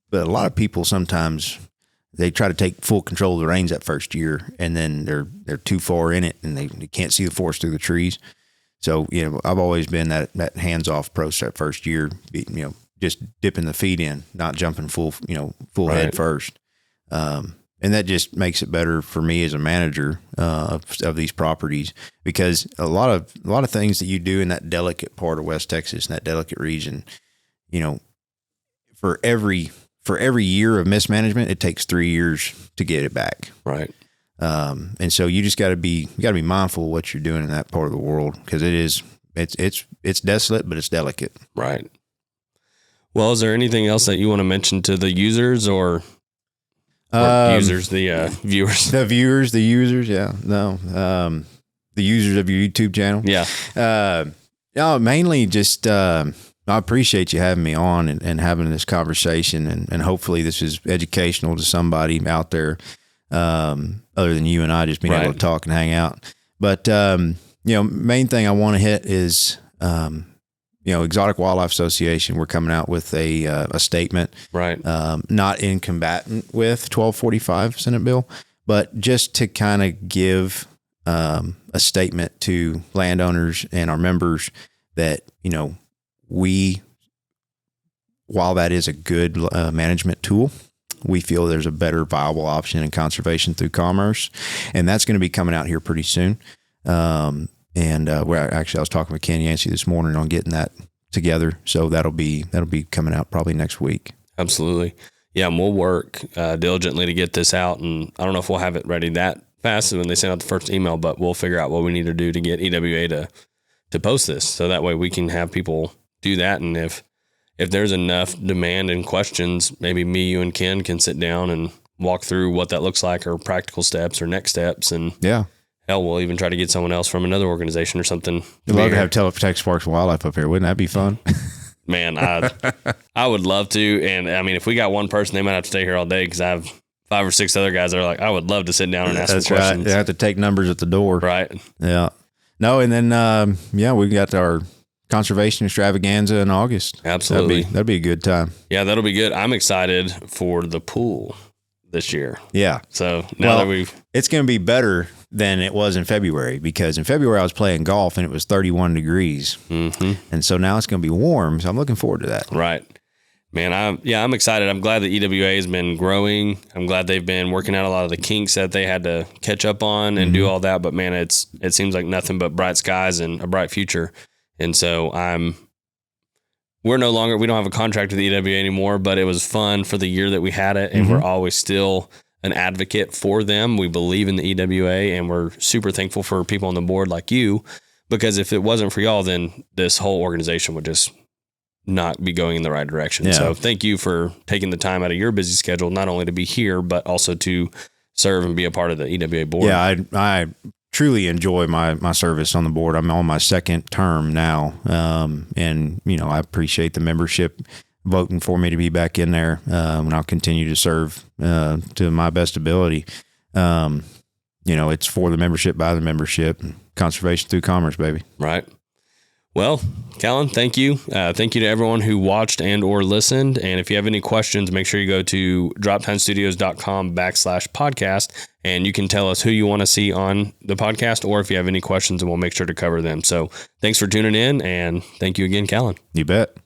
S2: But a lot of people sometimes they try to take full control of the reins that first year, and then they're too far in it, and they can't see the forest through the trees. So, I've always been that hands-off approach that first year, just dipping the feet in, not jumping full head first. And that just makes it better for me as a manager of these properties, because a lot of things that you do in that delicate part of West Texas, in that delicate region, for every year of mismanagement, it takes 3 years to get it back.
S1: Right.
S2: And so you just got to be mindful of what you're doing in that part of the world, because it's desolate, but it's delicate.
S1: Right. Well, is there anything else that you want to mention to the users or users, the viewers? The viewers, the users, yeah. No. The users of your YouTube channel. Yeah.
S2: No, mainly just I appreciate you having me on and having this conversation, and hopefully this is educational to somebody out there, other than you and I just being able to talk and hang out. But main thing I want to hit is Exotic Wildlife Association. We're coming out with a statement,
S1: right?
S2: Not in combatant with 1245 Senate bill, but just to kind of give a statement to landowners and our members that while that is a good management tool, we feel there's a better viable option in conservation through commerce, and that's going to be coming out here pretty soon. And I was talking with Ken Yancey this morning on getting that together. So that'll be coming out probably next week.
S1: Absolutely. Yeah, and we'll work diligently to get this out. And I don't know if we'll have it ready that fast when they send out the first email, but we'll figure out what we need to do to get EWA to post this. So that way we can have people do that. And if there's enough demand and questions, maybe me, you, and Ken can sit down and walk through what that looks like, or practical steps or next steps. And hell, we'll even try to get someone else from another organization or something.
S2: I'd love to have Texas Parks and Wildlife up here. Wouldn't that be fun?
S1: Man, I would love to. And I mean, if we got one person, they might have to stay here all day, because I have 5 or 6 other guys that are like, I would love to sit down and ask some questions.
S2: Right. They have to take numbers at the door.
S1: Right.
S2: Yeah. No, and then, we got our conservation extravaganza in August.
S1: Absolutely.
S2: That'd be a good time.
S1: Yeah, that'll be good. I'm excited for the pool this year.
S2: Yeah.
S1: So now that
S2: it's going to be better than it was in February, because in February I was playing golf and it was 31 degrees. Mm-hmm. And so now it's going to be warm. So I'm looking forward to that.
S1: Right. Man, I'm excited. I'm glad that EWA has been growing. I'm glad they've been working out a lot of the kinks that they had to catch up on and do all that. But man, it seems like nothing but bright skies and a bright future. And so we don't have a contract with the EWA anymore, but it was fun for the year that we had it. And we're always still an advocate for them. We believe in the EWA, and we're super thankful for people on the board like you, because if it wasn't for y'all, then this whole organization would just not be going in the right direction. Yeah. So thank you for taking the time out of your busy schedule, not only to be here, but also to serve and be a part of the EWA board.
S2: Yeah, I truly enjoy my service on the board. I'm on my second term now. And I appreciate the membership voting for me to be back in there. And I'll continue to serve to my best ability. It's for the membership, by the membership, conservation through commerce, baby.
S1: Right. Well, Calan, thank you. Thank you to everyone who watched and or listened. And if you have any questions, make sure you go to droptinestudios.com/podcast, and you can tell us who you want to see on the podcast, or if you have any questions, and we'll make sure to cover them. So thanks for tuning in, and thank you again, Calan.
S2: You bet.